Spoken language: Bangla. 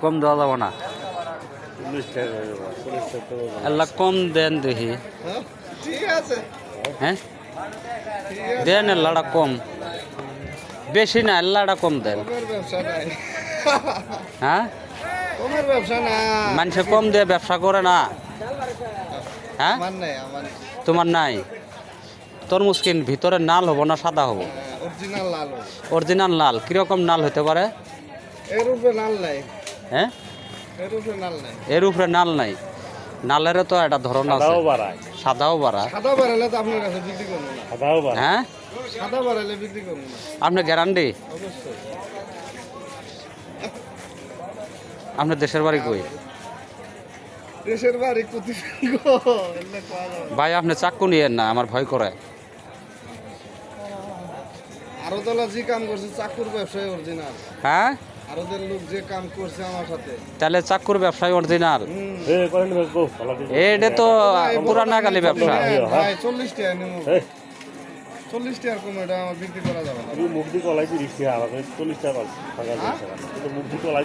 কম দেওয়া যাবো না? আল্লাহ কম দেন দেখি। ঠিক আছে, হ্যাঁ দেন, আল্লাহটা কম, বেশি না, আল্লাহটা কম দেন। কমের ব্যবসা নাই, হ্যাঁ কমের ব্যবসা না। মানুষে কম দিয়ে ব্যবসা করে না। হ্যাঁ আমার নাই, আমার তোমার নাই? তরমুজ কিন ভিতরে নাল হবো না সাদা হবো? অরিজিনাল লাল। অরিজিনাল লাল কিরকম নাল হতে পারে? এর উপরে লাল নাই, হ্যাঁ এর উপরে লাল নাই। এর উপরে নাল নাই? নালেরও তো একটা ধরন আছে, সাদাও বাড়া। সাদা বাড়ালে তো আপনার কাছে বিক্রি করবো না। হ্যাঁ সাদা বাড়ালে বিক্রি করবো না, আপনি গ্যারান্টি? অবশ্যই। আপনার দেশের বাড়ি কই? দেশের বাড়ি কোথায়? ভাই আপনি চাক্কু নিয়েন না, আমার ভয় করে। আরো তোলা যে কাম করছে চাকুর ব্যবসায় অরিজিনাল। হ্যাঁ আরো লোক যে কাম করছে আমার সাথে, তাহলে চাক্কুর ব্যবসায় অরিজিনাল? হুম। এটা তো পুরানা কালী ব্যবসা। ভাই 40 টাকা নেব, 40 টাকা কম এটা আমার বিক্রি করা যাবে না। মুখ দিয়ে কলাই দিচ্ছি আর 40 টাকা মুখ দিয়ে কলাই